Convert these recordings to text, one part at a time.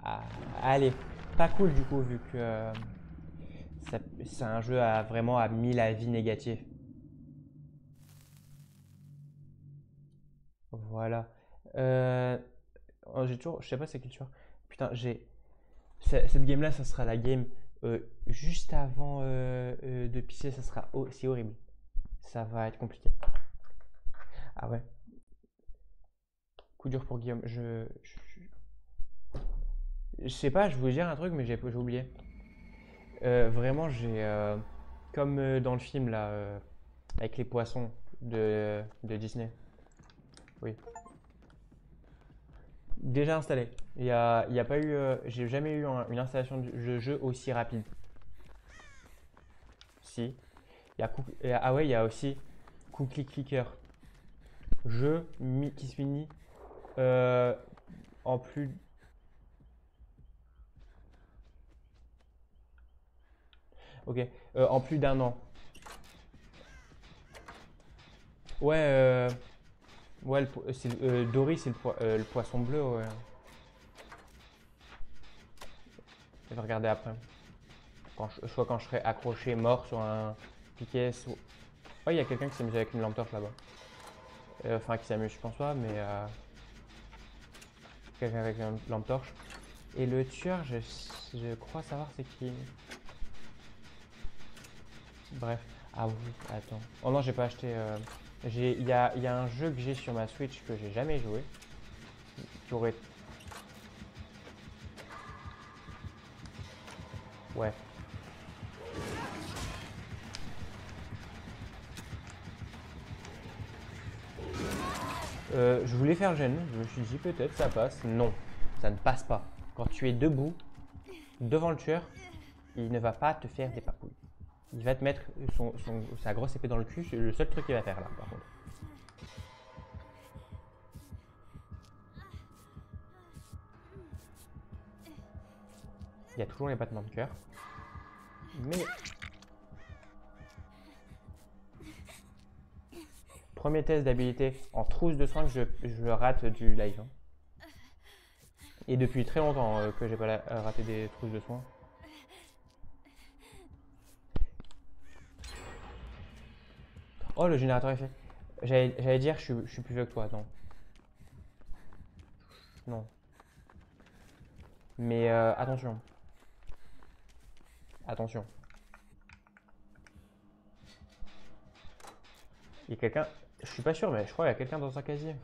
Ah, allez, pas cool du coup, vu que c'est un jeu vraiment à 1000 avis négatifs. Voilà. Euh, j'ai toujours, je sais pas c'est quelle tu vois. Putain, cette game là, ça sera la game juste avant de pisser, ça sera aussi horrible. Ça va être compliqué. Ah ouais, coup dur pour Guillaume. Je sais pas, je voulais dire un truc, mais j'ai oublié. Vraiment, comme dans le film là, avec les poissons de Disney. Oui. Déjà installé. Il y a pas eu, j'ai jamais eu une installation de jeu aussi rapide. Si. Ah ouais, il y a aussi Cookie Clicker. Jeu qui se finit euh, en plus. Ok. En plus d'un an. Ouais. Ouais. Dory, c'est le poisson bleu. Ouais. Je vais regarder après. Soit quand je serai accroché, mort sur un piquet. Oh, il y a quelqu'un qui s'amuse avec une lampe torche là-bas. Enfin, qui s'amuse, je pense pas, mais quelqu'un avec une lampe torche. Et le tueur, je crois savoir c'est qui. Bref. Ah oui, attends. Oh non, j'ai pas acheté. Il y a un jeu que j'ai sur ma Switch que j'ai jamais joué. Qui aurait. Ouais. Je voulais faire gêne. Je me suis dit peut-être ça passe. Non, ça ne passe pas. Quand tu es debout, devant le tueur, il ne va pas te faire des papouilles. Il va te mettre sa grosse épée dans le cul. C'est le seul truc qu'il va faire là, par contre. Il y a toujours les battements de cœur. Mais premier test d'habilité en trousse de soins que je rate du live, hein. Et depuis très longtemps que j'ai pas raté des trousses de soins. Oh, le générateur est fait. J'allais dire, je suis plus vieux que toi, non. Non. Mais attention. Attention. Il y a quelqu'un. Je suis pas sûr, mais je crois qu'il y a quelqu'un dans un casier.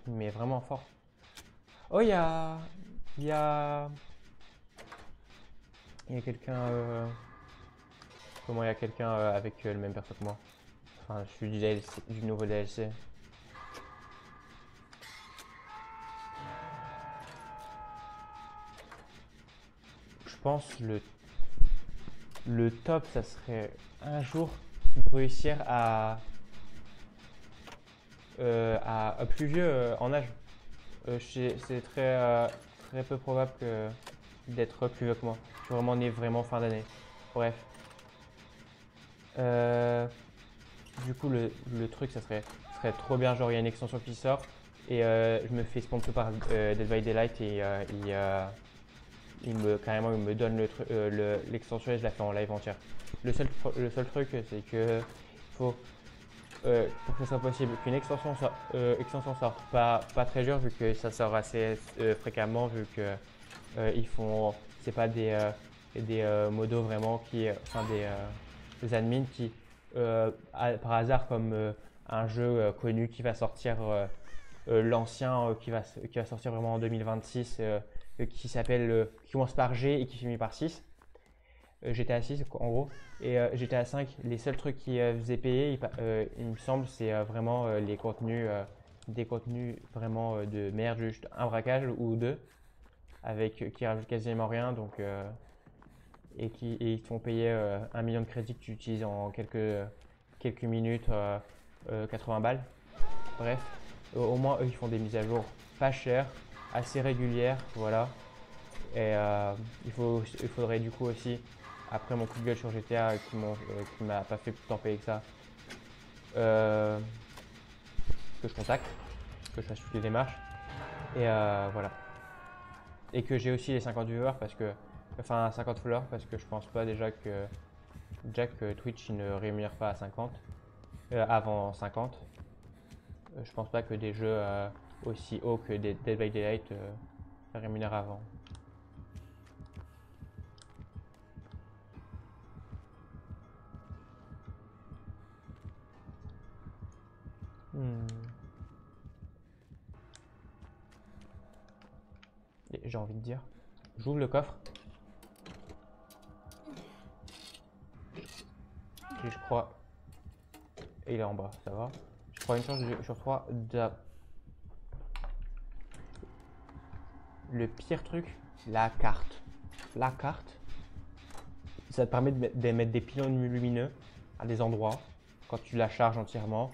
Mais vraiment fort. Oh, il y a. Il y a. Il y a quelqu'un. Comment il y a quelqu'un avec le même perso que moi. Enfin, je suis du, DLC, du nouveau DLC. Je pense le top, ça serait un jour réussir à plus vieux en âge. C'est très peu probable d'être plus vieux que moi. Je suis vraiment né vraiment fin d'année. Bref. Euh, du coup, le truc, ça serait trop bien. Genre, il y a une extension qui sort et je me fais sponsor par Dead by Daylight et carrément, il me donne l'extension et je la fais en live entière. Le seul truc, c'est que faut, pour que ce soit possible, qu'une extension sorte pas très dur vu que ça sort assez fréquemment vu que ils font, c'est pas des modos vraiment enfin des admins qui, par hasard comme un jeu connu qui va sortir, l'ancien qui va sortir vraiment en 2026, qui commence par G et qui finit par 6. GTA 6 en gros. Et GTA 5, les seuls trucs qui faisaient payer, il me semble, c'est vraiment les contenus, des contenus vraiment de merde, juste un braquage ou deux, qui rajoutent quasiment rien, donc, et ils te font payer 1 million de crédits que tu utilises en quelques minutes, 80 balles. Bref, au moins eux ils font des mises à jour pas chères, assez régulières, voilà. Et il faudrait du coup aussi, après mon coup de gueule sur GTA qui m'a pas fait tant payer que ça, euh, que je contacte, que je fasse toutes les démarches. Et voilà. Et que j'ai aussi les 50 viewers parce que. Enfin, 50 followers parce que je pense pas déjà que Twitch il ne rémunère pas à 50. Avant 50. Je pense pas que des jeux aussi hauts que des Dead by Daylight rémunèrent avant. J'ai envie de dire. J'ouvre le coffre. Et je crois. Et il est en bas, ça va. Je crois une chance sur 3 de. Le pire truc, la carte. La carte, ça te permet de mettre des pylônes lumineux à des endroits quand tu la charges entièrement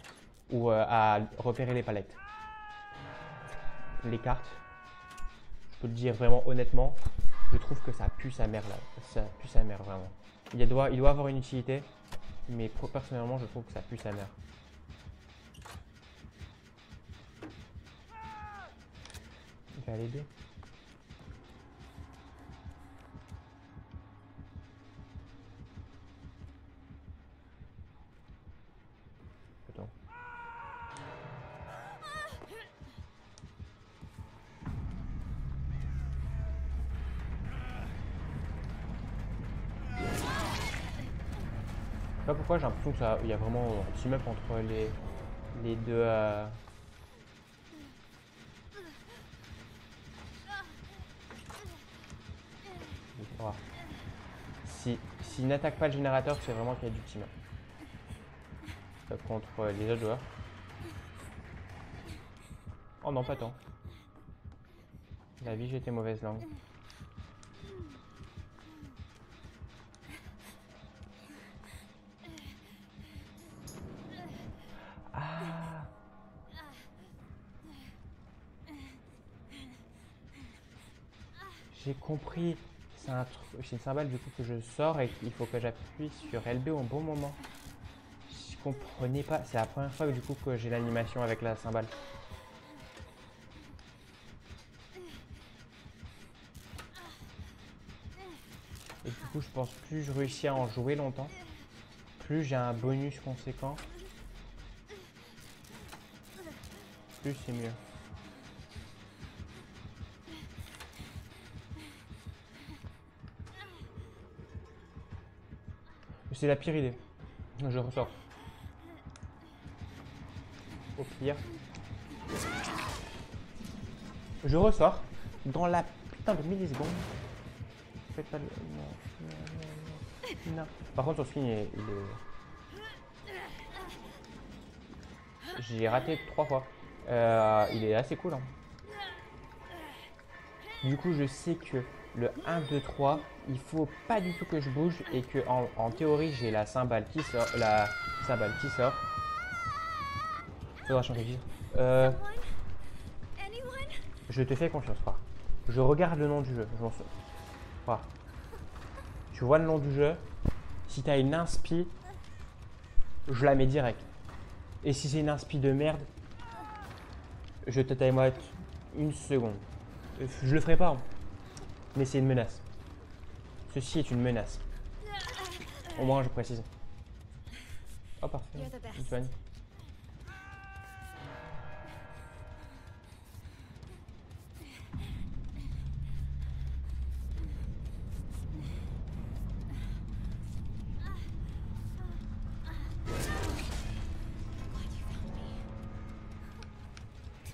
ou à repérer les palettes. Les cartes, je peux le dire vraiment honnêtement, je trouve que ça pue sa mère là. Ça pue sa mère vraiment. Il doit avoir une utilité, mais personnellement je trouve que ça pue sa mère. Il va l'aider. Attends. Je sais pas pourquoi j'ai l'impression que ça, il y a vraiment un team up entre les deux. Voilà. S'il n'attaque pas le générateur, c'est vraiment qu'il y a du team up. Contre les autres joueurs. Oh non, pas tant. La vie, j'étais mauvaise langue. Ah. J'ai compris. C'est une cymbale du coup que je sors et qu'il faut que j'appuie sur LB au bon moment. Je comprenais pas. C'est la première fois que, du coup que j'ai l'animation avec la cymbale. Et du coup, je pense plus je réussis à en jouer longtemps, plus j'ai un bonus conséquent, plus c'est mieux. C'est la pire idée. Je ressors. Au pire. Je ressors dans la putain de milliseconde. Faites pas le... Non. Par contre, sur ce film, il est... J'ai raté 3 fois. Il est assez cool. Hein. Du coup, je sais que le 1, 2, 3, il faut pas du tout que je bouge et que en théorie, j'ai la cymbale qui sort. La cymbale qui sort. Faudra changer de vitre. Je te fais confiance, frère. Je regarde le nom du jeu. Je m'en souviens. Tu vois le nom du jeu. Si t'as une inspi, je la mets direct. Et si c'est une inspi de merde, je te time une seconde. Je le ferai pas, hein. Mais c'est une menace. Ceci est une menace. Au moins, je précise. Oh, parfait. Antoine.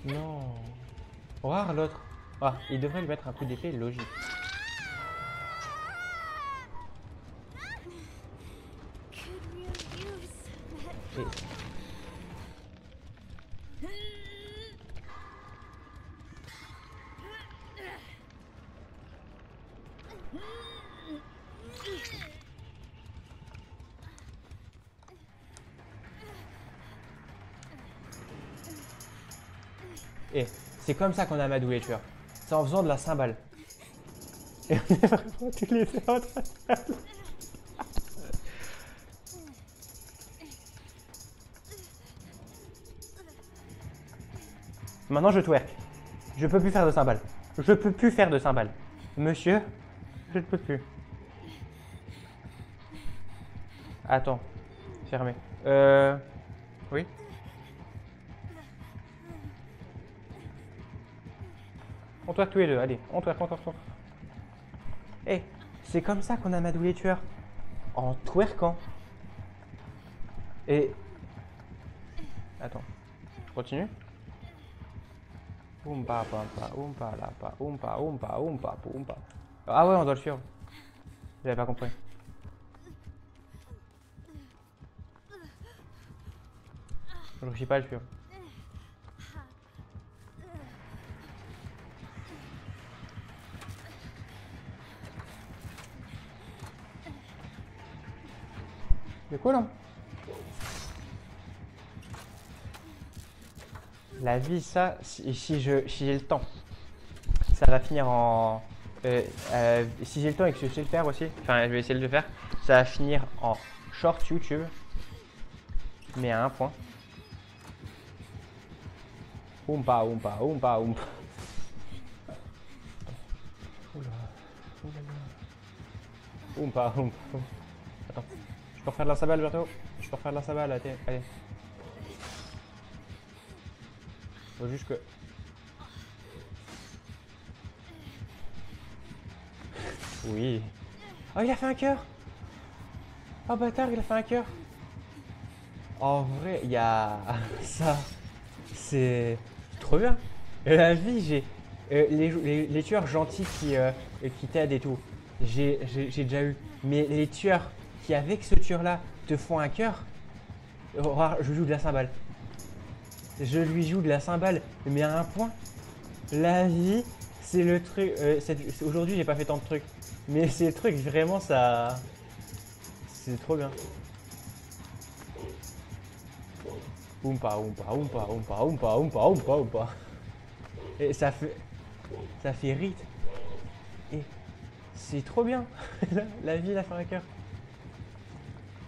Non. Rare l'autre. Ah, il devrait lui mettre un coup d'épée logique. Et c'est comme ça qu'on a amadoué les tueurs. C'est en faisant de la cymbale. Et on est vraiment tous les deux en train de faire. Maintenant je twerk. Je peux plus faire de cymbale. Je peux plus faire de cymbales. Monsieur, je ne peux plus. Attends, fermé. Oui. On twerk tous les deux, allez, on twerk. Eh, c'est comme ça qu'on amadoue les tueurs. En twerkant. Et... Attends, je continue. Oumpa, pampa, oumpa, lapa, oumpa. Ah ouais, on doit le suivre. J'avais pas compris. Je réussis pas à le suivre. C'est cool, hein? La vie, ça, si j'ai le temps, ça va finir en... si j'ai le temps et que je sais le faire aussi, enfin je vais essayer de le faire, ça va finir en short YouTube, mais à un point. Oumpa. Oula. Oumpa. Attends, je peux refaire de la sabale bientôt. Je peux refaire de la sabale, allez. Faut juste que... Oui. Oh, il a fait un cœur. Oh, bâtard, il a fait un cœur. En vrai, il y a... Ça, c'est trop bien. La vie, j'ai... les tueurs gentils qui t'aident et tout, j'ai déjà eu. Mais les tueurs qui, avec ce tueur-là, te font un cœur, je joue de la cymbale. Je lui joue de la cymbale, mais à un point. La vie, c'est le truc... aujourd'hui, j'ai pas fait tant de trucs. Mais c'est le truc, vraiment, ça... C'est trop bien. Oumpa. Et ça fait rite. Et c'est trop bien. La vie, elle a fait un cœur.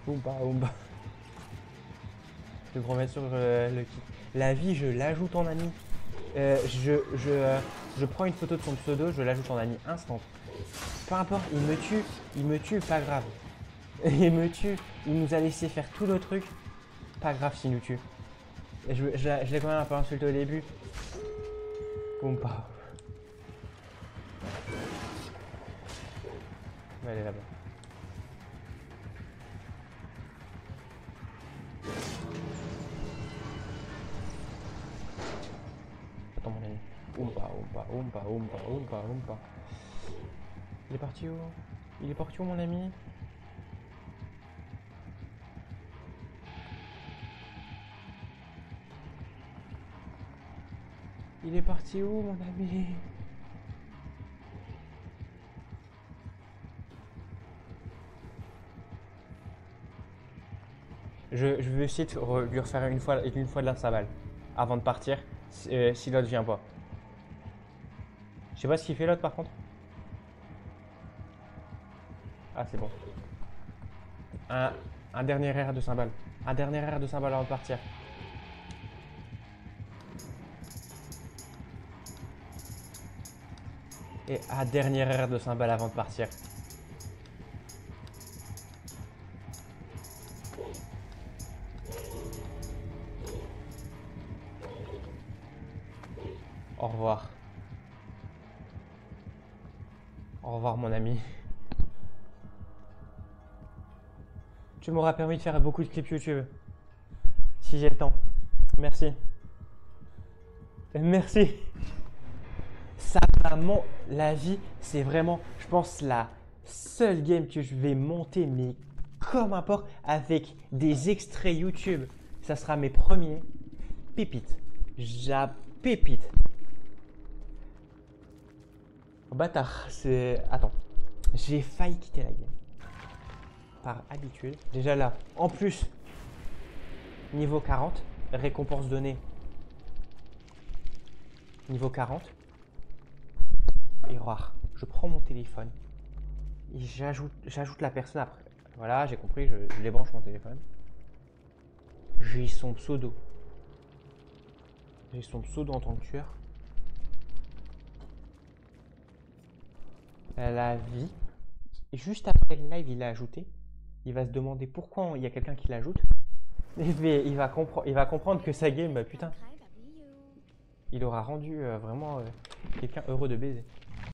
Oumpa. Je vais remettre sur le kit. La vie, je l'ajoute en ami. Je prends une photo de son pseudo, je l'ajoute en ami instant. Peu importe, il me tue, pas grave. Il me tue, il nous a laissé faire tout le truc. Pas grave s'il nous tue. Et je l'ai quand même un peu insulté au début. Oumpa. Elle est là-bas. Attends mon ami. Oumpa. Il est parti où mon ami? Il est parti où mon ami? Je vais essayer de lui refaire une fois de la savale avant de partir si l'autre vient pas. Je sais pas ce qu'il fait l'autre par contre. Ah c'est bon. Un dernier air de cymbale. Un dernier air de cymbale avant de partir. Et un dernier air de cymbale avant de partir. Au revoir. Au revoir mon ami. Tu m'auras permis de faire beaucoup de clips YouTube. Si j'ai le temps. Merci. Merci. Ça vraiment, la vie, c'est vraiment, je pense, la seule game que je vais monter, mais comme un porc, avec des extraits YouTube. Ça sera mes premiers pépites. Pépite. Oh, bâtard, c'est... Attends, j'ai failli quitter la game. Par habitude. Déjà là, en plus, niveau 40, récompense donnée. Niveau 40. Et rare. Je prends mon téléphone et j'ajoute la personne après. Voilà, j'ai compris, je débranche mon téléphone. J'ai son pseudo. J'ai son pseudo en tant que tueur. la vie. Et juste après le live, il l'a ajouté. Il va se demander pourquoi il y a quelqu'un qui l'ajoute. Mais il va comprendre que sa game, putain, il aura rendu vraiment quelqu'un heureux de baiser.